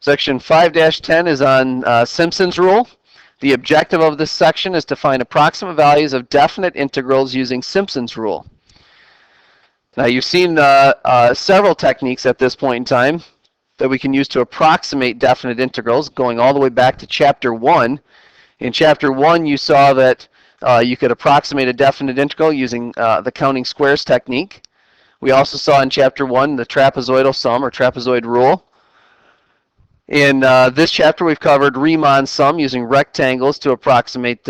Section 5-10 is on Simpson's rule. The objective of this section is to find approximate values of definite integrals using Simpson's rule. Now you've seen several techniques at this point in time that we can use to approximate definite integrals, going all the way back to Chapter 1. In Chapter 1 you saw that you could approximate a definite integral using the counting squares technique. We also saw in Chapter 1 the trapezoidal sum or trapezoid rule. In this chapter we've covered Riemann sum using rectangles to approximate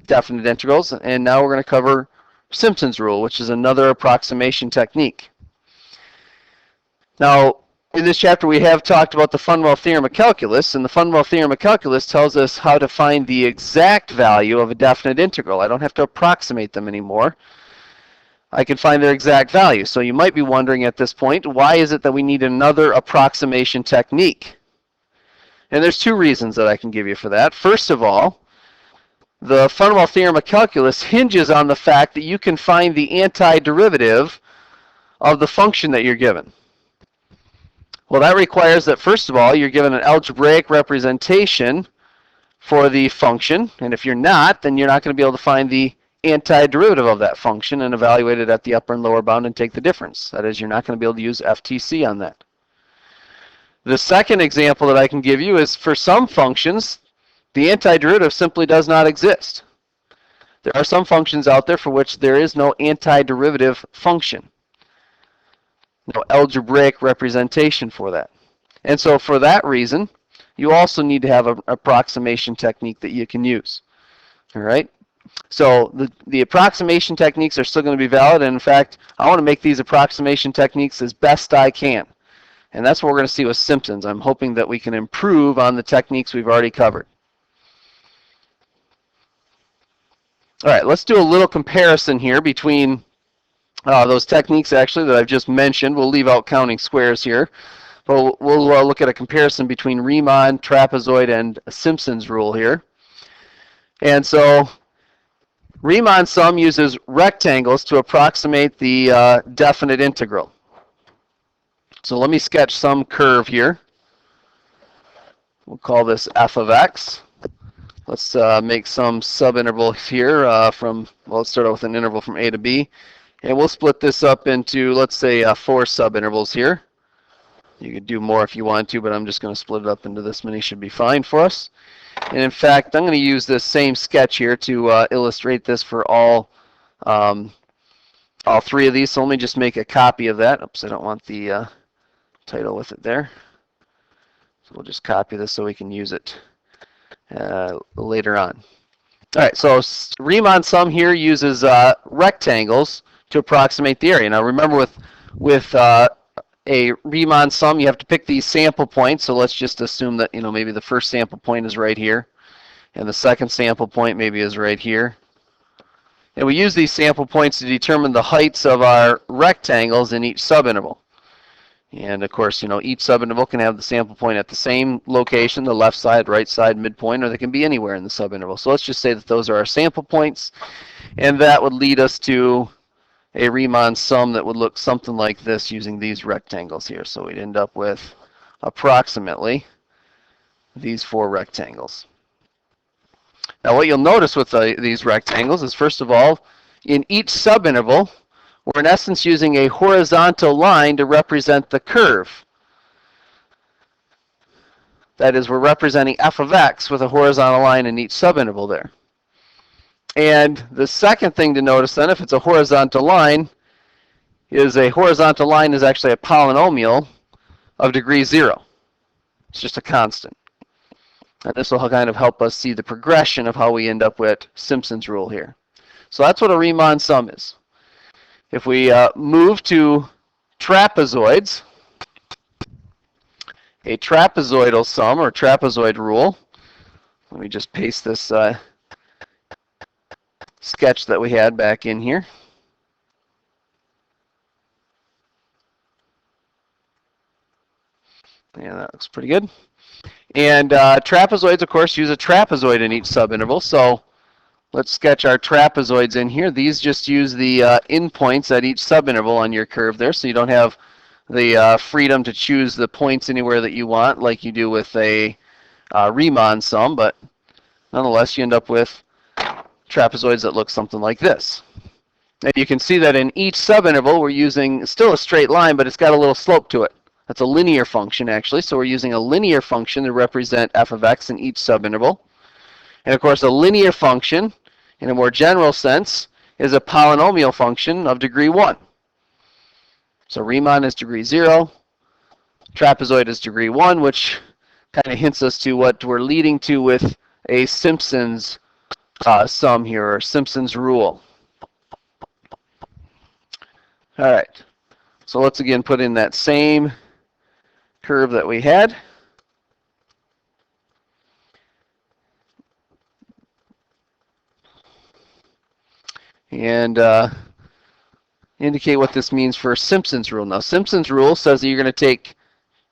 definite integrals, and now we're going to cover Simpson's rule, which is another approximation technique. Now, in this chapter we have talked about the fundamental theorem of calculus, and the fundamental theorem of calculus tells us how to find the exact value of a definite integral. I don't have to approximate them anymore. I can find their exact value. So you might be wondering at this point, why is it that we need another approximation technique? And there's two reasons that I can give you for that. First of all, the fundamental theorem of calculus hinges on the fact that you can find the antiderivative of the function that you're given. Well, that requires that, first of all, you're given an algebraic representation for the function, and if you're not, then you're not going to be able to find the antiderivative of that function and evaluate it at the upper and lower bound and take the difference. That is, you're not going to be able to use FTC on that. The second example that I can give you is for some functions, the antiderivative simply does not exist. There are some functions out there for which there is no antiderivative function. No algebraic representation for that. And so for that reason, you also need to have an approximation technique that you can use. All right? So the approximation techniques are still going to be valid, and in fact, I want to make these approximation techniques as best I can. And that's what we're going to see with Simpson's. I'm hoping that we can improve on the techniques we've already covered. All right, let's do a little comparison here between those techniques actually that I've just mentioned. We'll leave out counting squares here. But we'll look at a comparison between Riemann, trapezoid, and Simpson's rule here. And so Riemann sum uses rectangles to approximate the definite integral. So let me sketch some curve here. We'll call this f of x. Let's make some subinterval here well, let's start out with an interval from a to b. And we'll split this up into, let's say, 4 subintervals here. You could do more if you want to, but I'm just going to split it up into this many. Should be fine for us. And in fact, I'm going to use this same sketch here to illustrate this for all 3 of these. So let me just make a copy of that. Oops, I don't want the title with it there. So we'll just copy this so we can use it later on. All right, so Riemann sum here uses rectangles to approximate the area. Now remember, with a Riemann sum, you have to pick these sample points. So let's just assume that maybe the first sample point is right here, and the second sample point maybe is right here. And we use these sample points to determine the heights of our rectangles in each subinterval. And of course, each subinterval can have the sample point at the same location, the left side, right side, midpoint, or they can be anywhere in the subinterval. So let's just say that those are our sample points, and that would lead us to a Riemann sum that would look something like this using these rectangles here. So we'd end up with approximately these 4 rectangles. Now what you'll notice with these rectangles is, first of all, in each subinterval, we're in essence using a horizontal line to represent the curve. That is, we're representing f of x with a horizontal line in each subinterval there. And the second thing to notice then, if it's a horizontal line, is a horizontal line is actually a polynomial of degree 0. It's just a constant. And this will kind of help us see the progression of how we end up with Simpson's rule here. So that's what a Riemann sum is. If we move to trapezoids, a trapezoidal sum or trapezoid rule, let me just paste this sketch that we had back in here. Yeah, that looks pretty good. And trapezoids, of course, use a trapezoid in each subinterval. So let's sketch our trapezoids in here. These just use the endpoints at each subinterval on your curve there, so you don't have the freedom to choose the points anywhere that you want, like you do with a Riemann sum, but nonetheless, you end up with trapezoids that look something like this. And you can see that in each subinterval, we're using still a straight line, but it's got a little slope to it. That's a linear function, actually. So we're using a linear function to represent f of x in each subinterval. And of course, a linear function, in a more general sense, is a polynomial function of degree 1. So Riemann is degree 0. Trapezoid is degree 1, which kind of hints us to what we're leading to with a Simpson's sum here, or Simpson's rule. All right, so let's again put in that same curve that we had. And indicate what this means for Simpson's rule. Now, Simpson's rule says that you're going to take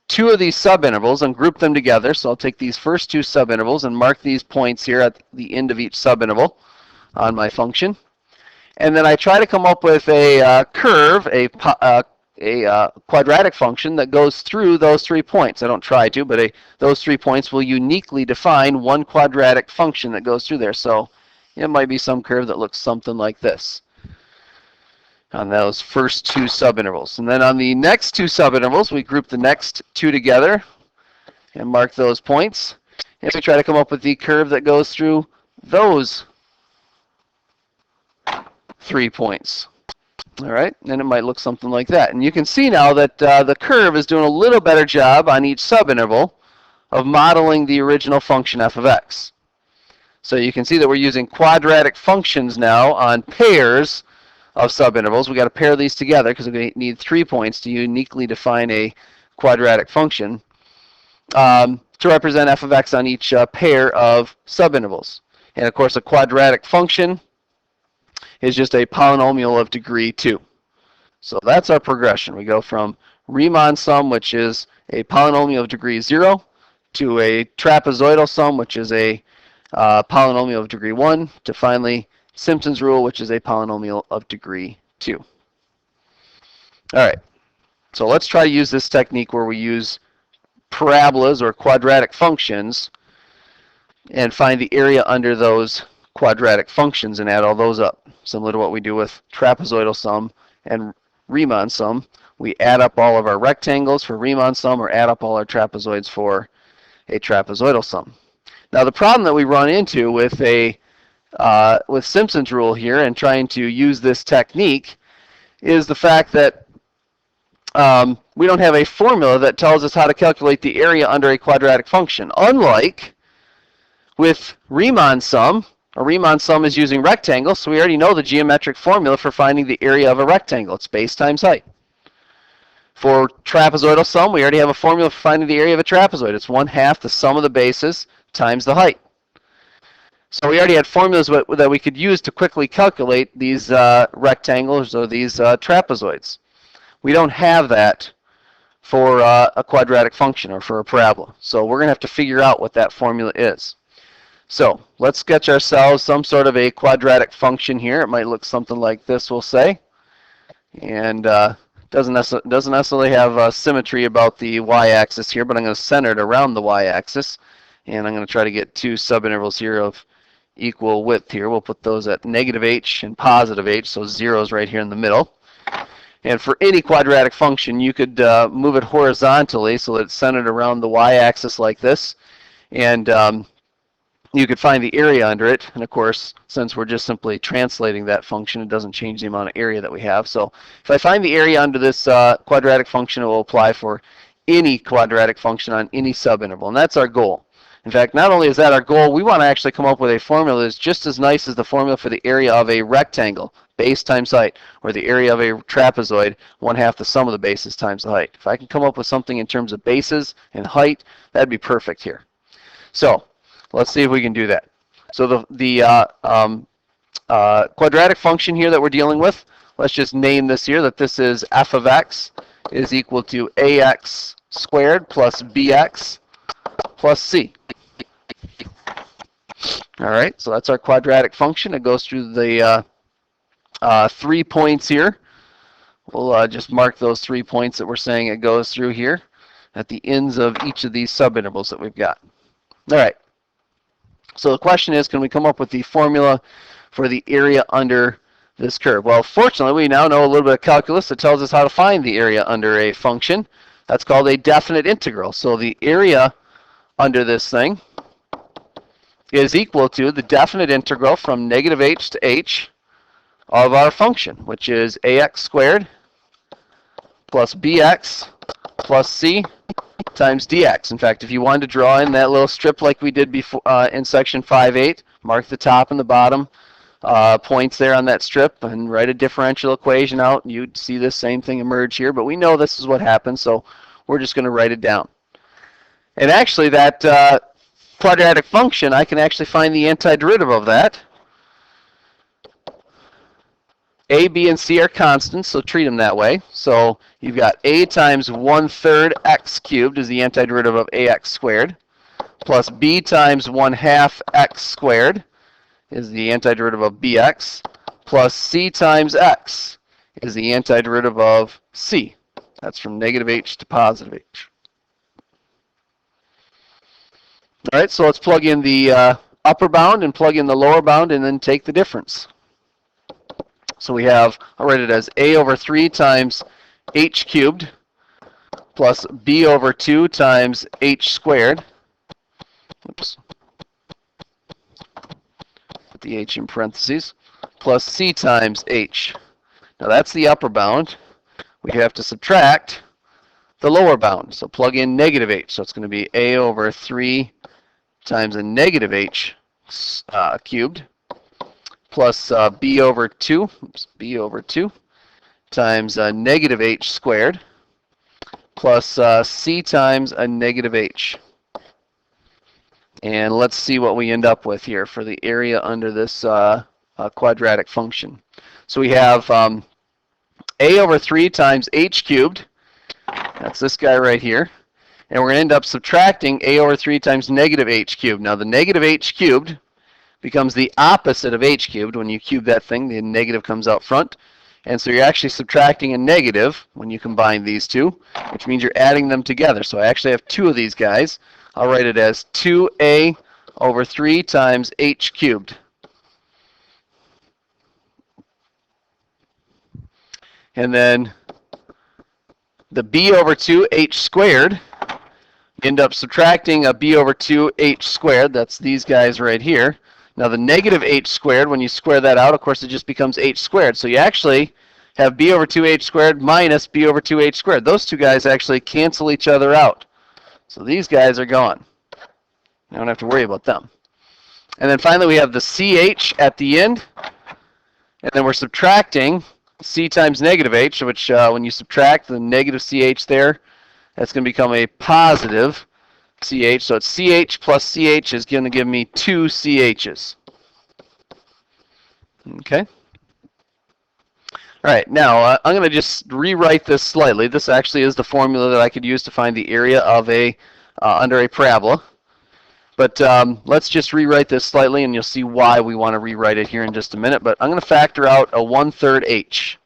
two of these subintervals and group them together. So I'll take these first two subintervals and mark these points here at the end of each subinterval on my function. And then I try to come up with a curve, a quadratic function that goes through those 3 points. I don't try to, but those 3 points will uniquely define one quadratic function that goes through there. So it might be some curve that looks something like this on those first two subintervals. And then on the next two subintervals, we group the next two together and mark those points. And we try to come up with the curve that goes through those 3 points. All right, and it might look something like that. And you can see now that the curve is doing a little better job on each subinterval of modeling the original function f of x. So you can see that we're using quadratic functions now on pairs of subintervals. We've got to pair these together because we need 3 points to uniquely define a quadratic function to represent f of x on each pair of subintervals. And of course, a quadratic function is just a polynomial of degree 2. So that's our progression. We go from Riemann sum, which is a polynomial of degree 0, to a trapezoidal sum, which is a polynomial of degree 1, to finally Simpson's rule, which is a polynomial of degree 2. All right, so let's try to use this technique where we use parabolas or quadratic functions and find the area under those quadratic functions and add all those up. Similar to what we do with trapezoidal sum and Riemann sum. We add up all of our rectangles for Riemann sum or add up all our trapezoids for a trapezoidal sum. Now the problem that we run into with Simpson's rule here and trying to use this technique is the fact that we don't have a formula that tells us how to calculate the area under a quadratic function. Unlike with Riemann sum, a Riemann sum is using rectangles, so we already know the geometric formula for finding the area of a rectangle. It's base times height. For trapezoidal sum, we already have a formula for finding the area of a trapezoid. It's 1/2 the sum of the bases times the height. So we already had formulas that we could use to quickly calculate these rectangles or these trapezoids. We don't have that for a quadratic function or for a parabola. So we're going to have to figure out what that formula is. So let's sketch ourselves some sort of a quadratic function here. It might look something like this, we'll say. And doesn't necessarily have symmetry about the y-axis here, but I'm going to center it around the y-axis. And I'm going to try to get two subintervals here of equal width here. We'll put those at -h and +h, so 0 is right here in the middle. And for any quadratic function, you could move it horizontally so that it's centered around the y-axis like this. And you could find the area under it. And of course, since we're just simply translating that function, it doesn't change the amount of area that we have. So if I find the area under this quadratic function, it will apply for any quadratic function on any subinterval. And that's our goal. In fact, not only is that our goal, we want to actually come up with a formula that's just as nice as the formula for the area of a rectangle, base times height, or the area of a trapezoid, 1/2 the sum of the bases times the height. If I can come up with something in terms of bases and height, that'd be perfect here. So let's see if we can do that. So the quadratic function here that we're dealing with, let's just name this here, that this is f of x is equal to ax squared plus bx plus c. All right, so that's our quadratic function. It goes through the 3 points here, We'll just mark those 3 points that we're saying it goes through here at the ends of each of these subintervals that we've got. All right. So the question is, can we come up with the formula for the area under this curve? Well, fortunately, we now know a little bit of calculus that tells us how to find the area under a function. That's called a definite integral. So the area under this thing is equal to the definite integral from negative h to h of our function, which is ax squared plus bx plus c times dx. In fact, if you wanted to draw in that little strip like we did before in section 5.8, mark the top and the bottom points there on that strip and write a differential equation out, you'd see this same thing emerge here. But we know this is what happens, so we're just going to write it down. And actually, that quadratic function, I can actually find the antiderivative of that. A, B, and C are constants, so treat them that way. So you've got a times 1/3 x cubed is the antiderivative of ax squared, plus b times 1/2 x squared is the antiderivative of bx, plus c times x is the antiderivative of c. That's from negative h to positive h. All right, so let's plug in the upper bound and plug in the lower bound and then take the difference. So we have, I'll write it as a over 3 times h cubed plus b over 2 times h squared. Oops. Put the h in parentheses. Plus c times h. Now that's the upper bound. We have to subtract the lower bound. So plug in negative h. So it's going to be a over 3 times a negative h cubed plus b over 2 times negative h squared plus c times a negative h. And let's see what we end up with here for the area under this quadratic function. So we have a over 3 times h cubed. That's this guy right here. And we're going to end up subtracting a over 3 times negative h cubed. Now the negative h cubed becomes the opposite of h cubed. When you cube that thing, the negative comes out front. And so you're actually subtracting a negative when you combine these two, which means you're adding them together. So I actually have two of these guys. I'll write it as 2a over 3 times h cubed. And then the b over 2 h squared, end up subtracting a b over 2 h squared. That's these guys right here. Now the negative h squared, when you square that out, of course, it just becomes h squared. So you actually have b over 2h squared minus b over 2h squared. Those two guys actually cancel each other out. So these guys are gone. You don't have to worry about them. And then finally, we have the ch at the end. And then we're subtracting c times negative h, which when you subtract the negative ch there, that's going to become a positive ch. So it's ch plus ch is going to give me 2 ch's. Okay. All right, now I'm going to just rewrite this slightly. This actually is the formula that I could use to find the area of a under a parabola. But let's just rewrite this slightly, and you'll see why we want to rewrite it here in just a minute. But I'm going to factor out a 1/3 h.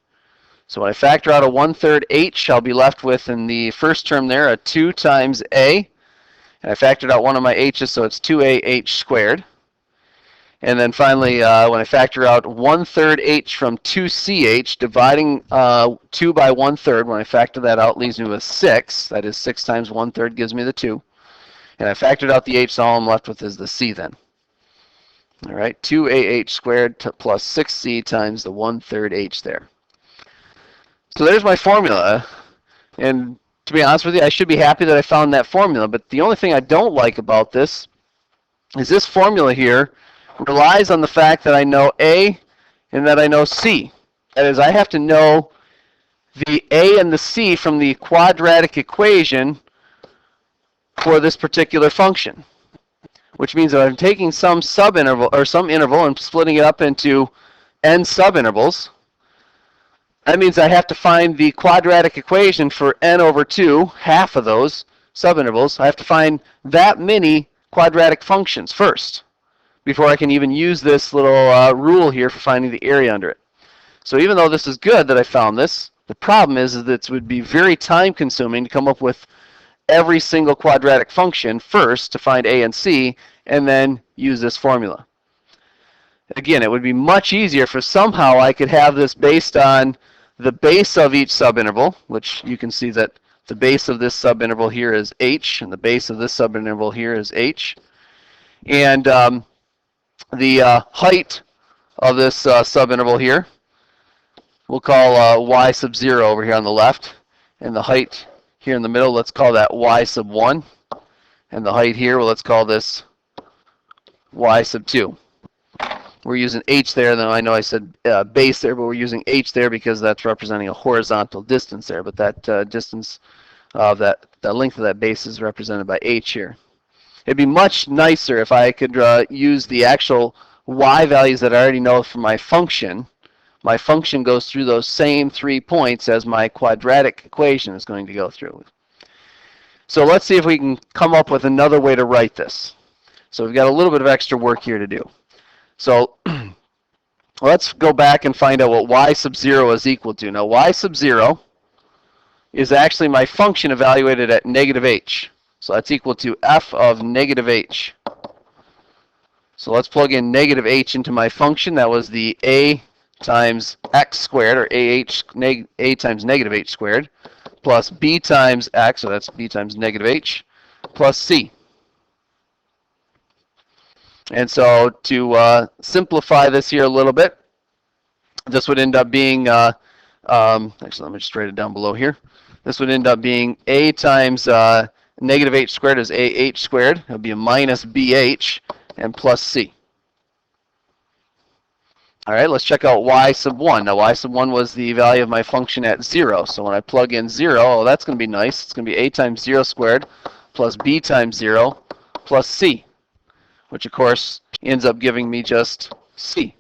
So when I factor out a 1/3 h, I'll be left with, in the first term there, a 2 times a. And I factored out one of my h's, so it's 2ah squared. And then finally, when I factor out 1/3 h from 2ch, dividing 2 by 1/3, when I factor that out, leaves me with 6. That is 6 times 1/3 gives me the 2. And I factored out the h, so all I'm left with is the c then. All right, 2ah squared plus 6c times the 1/3 h there. So there's my formula. And to be honest with you, I should be happy that I found that formula. But the only thing I don't like about this is this formula here relies on the fact that I know a and that I know c. That is, I have to know the a and the c from the quadratic equation for this particular function, which means that I'm taking some subinterval or some interval and splitting it up into n subintervals. That means I have to find the quadratic equation for n over 2, half of those subintervals. I have to find that many quadratic functions first before I can even use this little rule here for finding the area under it. So even though this is good that I found this, The problem is that it would be very time consuming to come up with every single quadratic function first to find a and c, and then use this formula. Again, it would be much easier if somehow I could have this based on the base of each subinterval, which you can see that the base of this subinterval here is h, and the base of this subinterval here is h. And the height of this subinterval here we'll call y sub 0 over here on the left. And the height here in the middle, let's call that y sub 1. And the height here, well, let's call this y sub 2. We're using h there, though I know I said base there, but we're using h there because that's representing a horizontal distance there. But that distance of the length of that base is represented by h here. It'd be much nicer if I could use the actual y values that I already know from my function. My function goes through those same 3 points as my quadratic equation is going to go through. So let's see if we can come up with another way to write this. So we've got a little bit of extra work here to do. So let's go back and find out what y sub 0 is equal to. Now y sub 0 is actually my function evaluated at negative h. So that's equal to f of negative h. So let's plug in negative h into my function. That was the a times x squared, or a times negative h squared, plus b times x, so that's b times negative h, plus c. And so to simplify this here a little bit, this would end up being, actually let me just write it down below here. This would end up being a times negative h squared is ah squared. It would be a minus bh and plus c. All right, let's check out y sub 1. Now y sub 1 was the value of my function at 0. So when I plug in 0, oh, that's going to be nice. It's going to be a times 0 squared plus b times 0 plus c, which of course ends up giving me just c.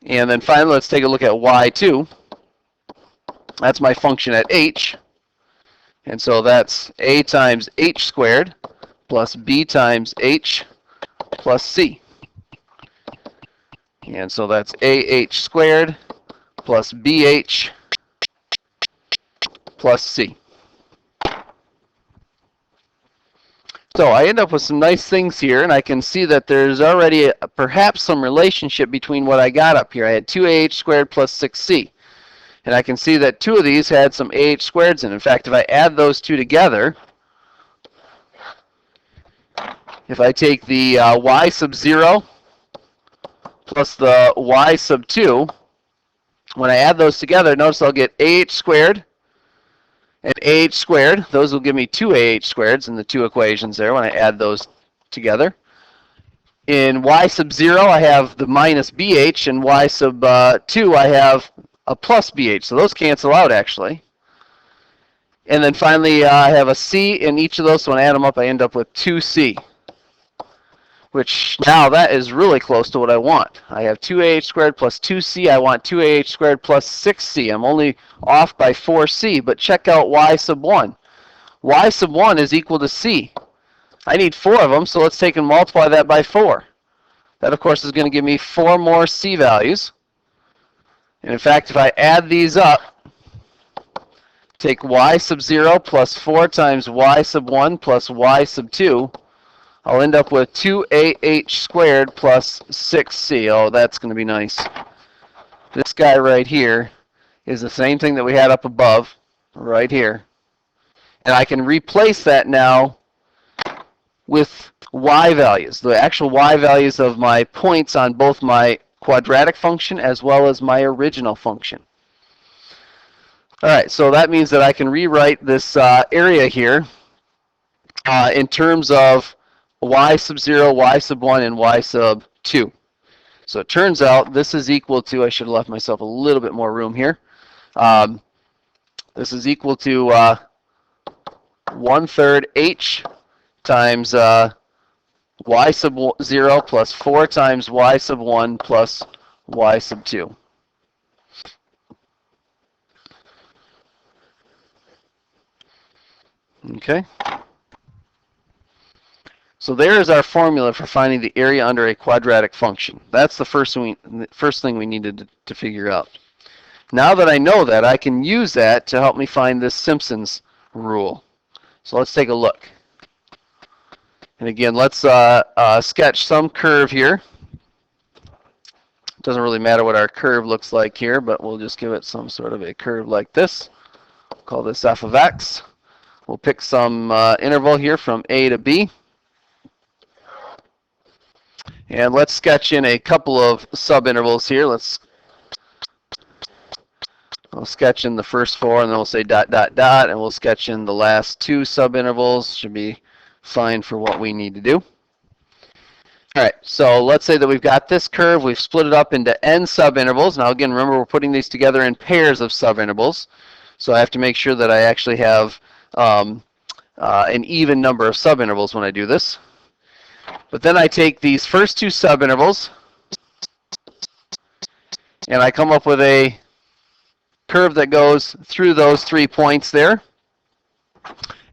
And then finally, let's take a look at y2. That's my function at h. And so that's a times h squared plus b times h plus c. And so that's ah squared plus bh plus c. So I end up with some nice things here, and I can see that there's already perhaps some relationship between what I got up here. I had 2ah squared plus 6c. And I can see that 2 of these had some ah squareds in. In fact, if I add those 2 together, if I take the y sub 0 plus the y sub 2, when I add those together, notice I'll get ah squared and ah squared. Those will give me 2 ah squareds in the 2 equations there when I add those together. In y sub 0, I have the minus bh, and y sub 2, I have a plus bh. So those cancel out, actually. And then finally, I have a c in each of those, so when I add them up, I end up with 2c. Which now that is really close to what I want. I have 2ah squared plus 2c. I want 2ah squared plus 6c. I'm only off by 4c, but check out y sub 1. Y sub 1 is equal to c. I need 4 of them, so let's take and multiply that by 4. That, of course, is going to give me 4 more c values. And in fact, if I add these up, take y sub 0 plus 4 times y sub 1 plus y sub 2, I'll end up with 2ah squared plus 6c. Oh, that's going to be nice. This guy right here is the same thing that we had up above, right here. And I can replace that now with y values, the actual y values of my points on both my quadratic function as well as my original function. All right, so that means that I can rewrite this area here in terms of y sub 0, y sub 1, and y sub 2. So it turns out this is equal to, I should have left myself a little bit more room here. This is equal to 1/3 h times y sub 0 plus 4 times y sub 1 plus y sub 2. Okay. So there is our formula for finding the area under a quadratic function. That's the first thing we needed to figure out. Now that I know that, I can use that to help me find this Simpson's rule. So let's take a look. And again, let's sketch some curve here. It doesn't really matter what our curve looks like here, but we'll just give it some sort of a curve like this. We'll call this f of x. We'll pick some interval here from a to b. And let's sketch in a couple of subintervals here. We'll sketch in the first 4, and then we'll say dot, dot, dot, and we'll sketch in the last 2 subintervals. Should be fine for what we need to do. All right, so let's say that we've got this curve. We've split it up into n subintervals. Now, again, remember, we're putting these together in pairs of subintervals. So I have to make sure that I actually have an even number of subintervals when I do this. But then I take these first 2 subintervals, and I come up with a curve that goes through those 3 points there.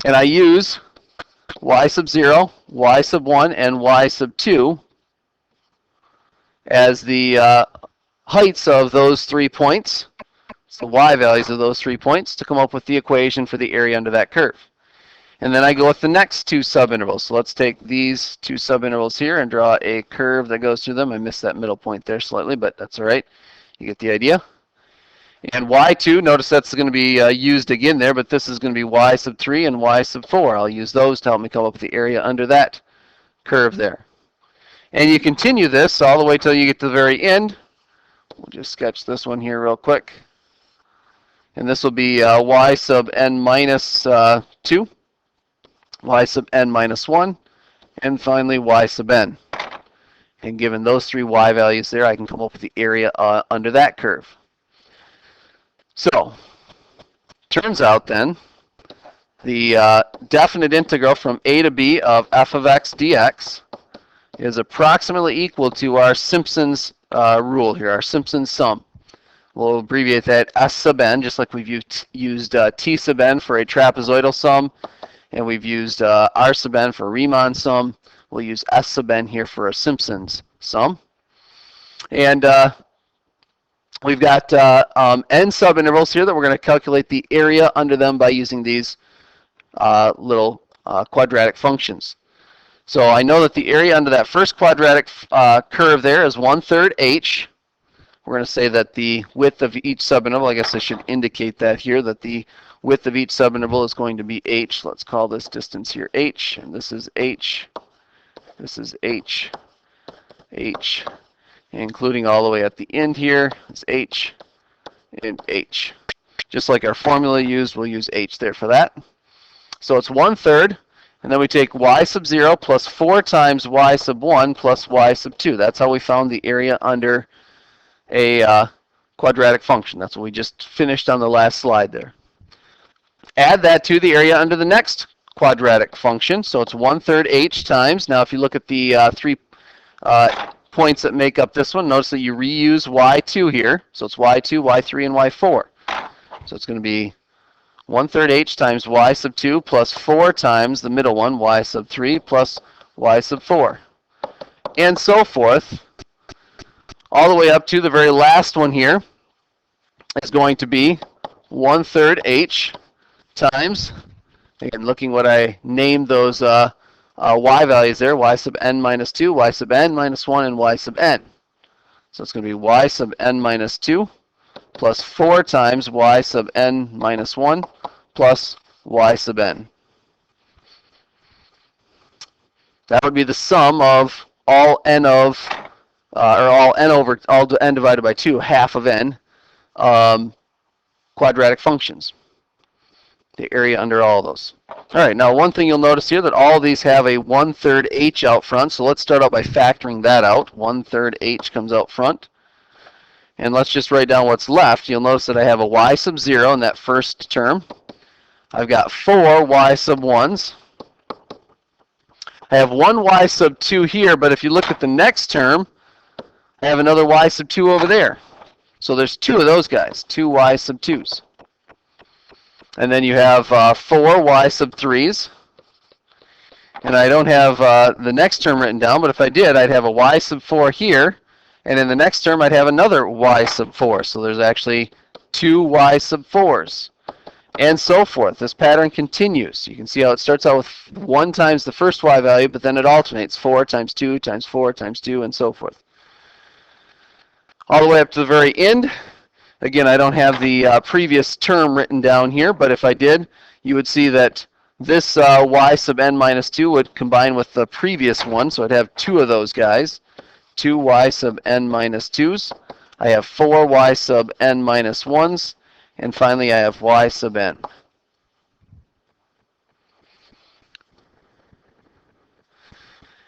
And I use y sub 0, y sub 1, and y sub 2 as the heights of those 3 points. It's the y values of those 3 points to come up with the equation for the area under that curve. And then I go with the next 2 subintervals. So let's take these 2 subintervals here and draw a curve that goes through them. I missed that middle point there slightly, but that's all right. You get the idea. And y2, notice that's going to be used again there, but this is going to be y sub 3 and y sub 4. I'll use those to help me come up with the area under that curve there. And you continue this all the way till you get to the very end. We'll just sketch this one here real quick. And this will be y sub n minus 2, y sub n minus 1, and finally y sub n. And given those 3 y values there, I can come up with the area under that curve. So, turns out then, the definite integral from a to b of f of x dx is approximately equal to our Simpson's rule here, our Simpson's sum. We'll abbreviate that S sub n, just like we've used T sub n for a trapezoidal sum, and we've used R sub n for a Riemann sum. We'll use S sub n here for a Simpson's sum. And we've got n subintervals here that we're going to calculate the area under them by using these little quadratic functions. So I know that the area under that first quadratic curve there is 1/3 h. We're going to say that the width of each subinterval, I guess I should indicate that here, that the width of each subinterval is going to be h. Let's call this distance here h, and this is h, this is h, h, including all the way at the end here is h and h. Just like our formula used, we'll use h there for that. So it's 1/3, and then we take y sub 0 plus 4 times y sub 1 plus y sub 2. That's how we found the area under a quadratic function. That's what we just finished on the last slide there. Add that to the area under the next quadratic function. So it's 1/3 h times. Now if you look at the 3 points that make up this one, notice that you reuse y2 here. So it's y2, y3, and y4. So it's going to be 1/3 h times y sub 2 plus 4 times the middle one, y sub 3, plus y sub 4. And so forth, all the way up to the very last one here is going to be 1/3 h times, again, looking what I named those y values there, y sub n minus 2, y sub n minus 1, and y sub n. So it's going to be y sub n minus 2 plus 4 times y sub n minus 1 plus y sub n. That would be the sum of all n of, or all n divided by 2, half of n, quadratic functions. The area under all of those. All right, now one thing you'll notice here that all of these have a 1/3 h out front, so let's start out by factoring that out. 1/3 h comes out front. And let's just write down what's left. You'll notice that I have a y sub 0 in that first term. I've got 4 y sub 1s. I have 1 y sub 2 here, but if you look at the next term, I have another y sub 2 over there. So there's 2 of those guys, 2 y sub 2s. And then you have 4 y sub 3s. And I don't have the next term written down, but if I did, I'd have a y sub 4 here, and in the next term I'd have another y sub 4. So there's actually two y sub 4s, and so forth. This pattern continues. You can see how it starts out with 1 times the first y value, but then it alternates 4 times 2 times 4 times 2, and so forth. All the way up to the very end. Again, I don't have the previous term written down here, but if I did, you would see that this y sub n minus 2 would combine with the previous one, so I'd have two of those guys, 2 y sub n minus 2s. I have 4 y sub n minus 1s, and finally I have y sub n.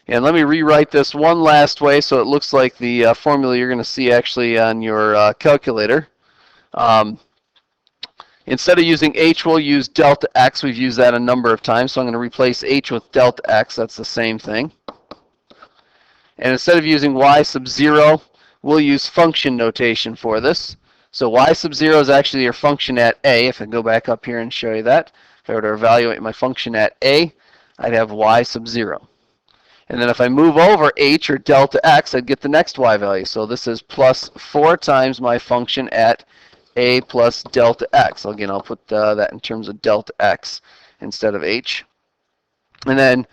And let me rewrite this one last way so it looks like the formula you're going to see actually on your calculator. Instead of using h, we'll use delta x. We've used that a number of times, so I'm going to replace h with delta x. That's the same thing. And instead of using y sub 0, we'll use function notation for this. So y sub 0 is actually your function at a. If I go back up here and show you that, if I were to evaluate my function at a, I'd have y sub 0. And then if I move over h, or delta x, I'd get the next y value. So this is plus 4 times my function at a plus delta x. Again, I'll put that in terms of delta x instead of h. And then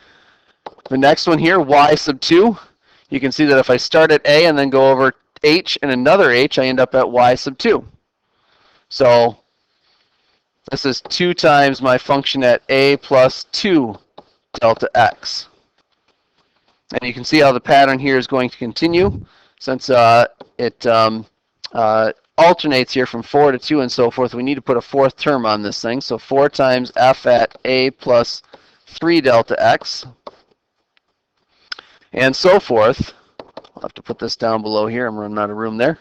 the next one here, y sub 2, you can see that if I start at a and then go over h and another h, I end up at y sub 2. So this is 2 times my function at a plus 2 delta x. And you can see how the pattern here is going to continue since it alternates here from 4 to 2 and so forth. We need to put a fourth term on this thing. So 4 times f at a plus 3 delta x, and so forth. I'll have to put this down below here. I'm running out of room there.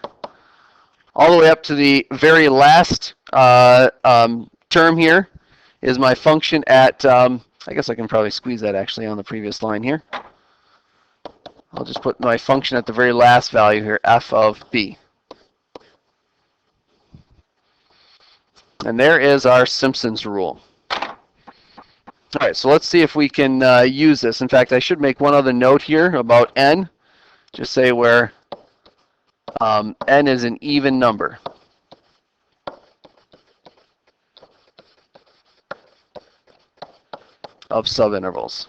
All the way up to the very last term here is my function at, I guess I can probably squeeze that actually on the previous line here. I'll just put my function at the very last value here, f of b. And there is our Simpson's rule. All right, so let's see if we can use this. In fact, I should make one other note here about n. Just say where n is an even number. Of subintervals.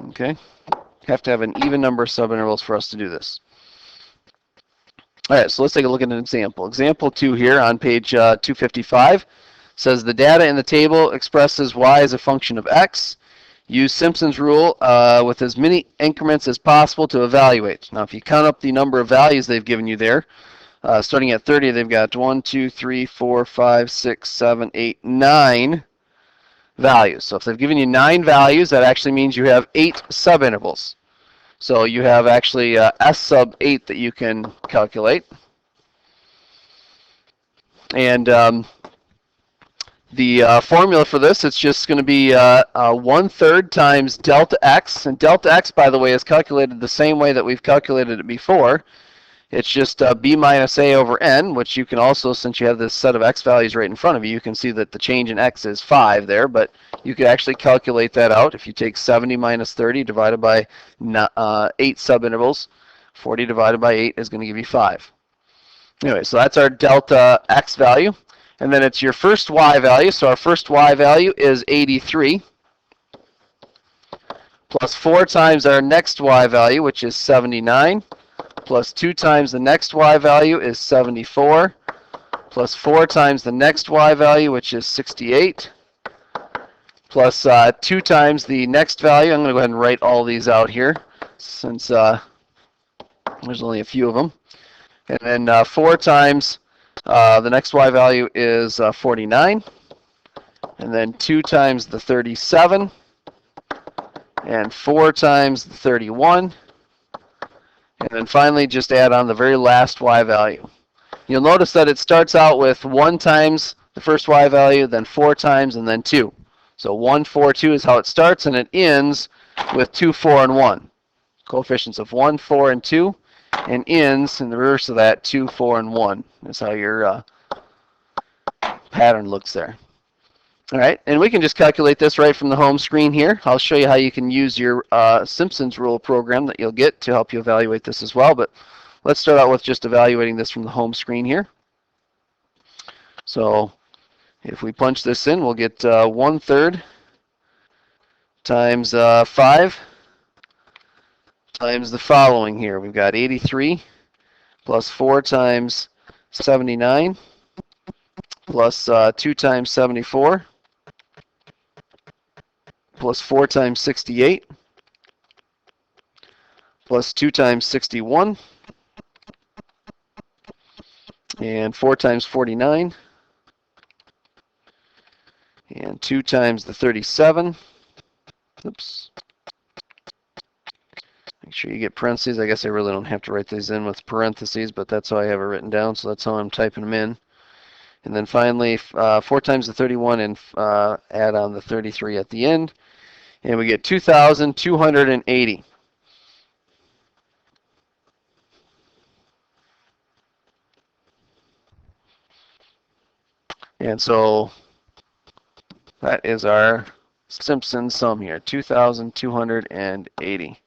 Okay, have to have an even number of subintervals for us to do this. All right, so let's take a look at an example. Example 2 here on page 255 says the data in the table expresses y as a function of x. Use Simpson's rule with as many increments as possible to evaluate. Now, if you count up the number of values they've given you there, starting at 30, they've got 1, 2, 3, 4, 5, 6, 7, 8, 9 values. So if they've given you 9 values, that actually means you have 8 subintervals. So you have actually S sub 8 that you can calculate. And the formula for this, it's just going to be 1/3 times delta x. And delta x, by the way, is calculated the same way that we've calculated it before. It's just b minus a over n, which you can also, since you have this set of x values right in front of you, you can see that the change in x is 5 there, but you could actually calculate that out. If you take 70 minus 30 divided by 8 subintervals, 40 divided by 8 is going to give you 5. Anyway, so that's our delta x value. And then it's your first y value. So our first y value is 83, plus 4 times our next y value, which is 79, plus 2 times the next y value is 74, plus 4 times the next y value, which is 68, plus 2 times the next value. I'm going to go ahead and write all these out here since there's only a few of them. And then 4 times the next y value is 49, and then 2 times the 37, and 4 times the 31, and then finally just add on the very last y value. You'll notice that it starts out with 1 times the first y value, then 4 times, and then 2. So 1, 4, 2 is how it starts, and it ends with 2, 4, and 1. Coefficients of 1, 4, and 2, and ends in the reverse of that, 2, 4, and 1. That's how your pattern looks there. All right, and we can just calculate this right from the home screen here. I'll show you how you can use your Simpsons rule program that you'll get to help you evaluate this as well. But let's start out with just evaluating this from the home screen here. So if we punch this in, we'll get 1/3 times 5 times the following here. We've got 83 plus 4 times 79 plus 2 times 74 plus 4 times 68 plus 2 times 61 and 4 times 49 and 2 times the 37. Oops. Make sure you get parentheses. I guess I really don't have to write these in with parentheses, but that's how I have it written down, so that's how I'm typing them in. And then finally, 4 times the 31 and add on the 33 at the end. And we get 2,280. And so that is our Simpson sum here, 2,280.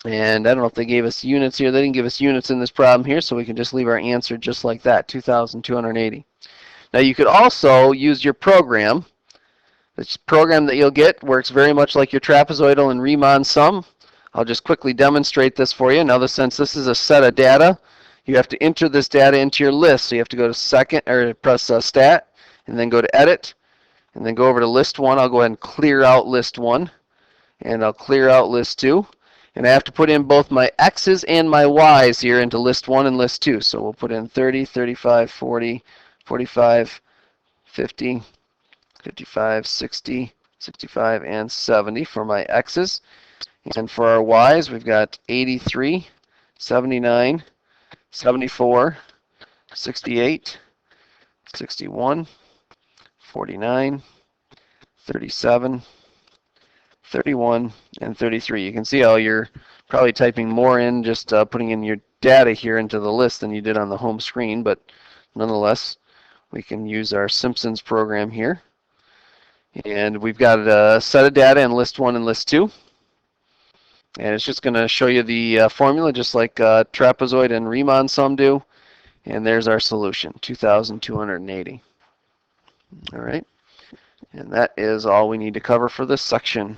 And I don't know if they gave us units here. They didn't give us units in this problem here, so we can just leave our answer just like that, 2,280. Now you could also use your program. This program that you'll get works very much like your trapezoidal and Riemann sum. I'll just quickly demonstrate this for you. Now, since this is a set of data, you have to enter this data into your list. So you have to go to second, or press stat, and then go to edit, and then go over to list 1. I'll go ahead and clear out list 1, and I'll clear out list 2. And I have to put in both my x's and my y's here into list 1 and list 2. So we'll put in 30, 35, 40, 45, 50, 55, 60, 65, and 70 for my x's. And for our y's, we've got 83, 79, 74, 68, 61, 49, 37, 31, and 33. You can see how you're probably typing more in, just putting in your data here into the list than you did on the home screen, but nonetheless, we can use our Simpsons program here. And we've got a set of data in list 1 and list 2. And it's just going to show you the formula, just like trapezoid and Riemann sum do. And there's our solution, 2,280. All right. And that is all we need to cover for this section.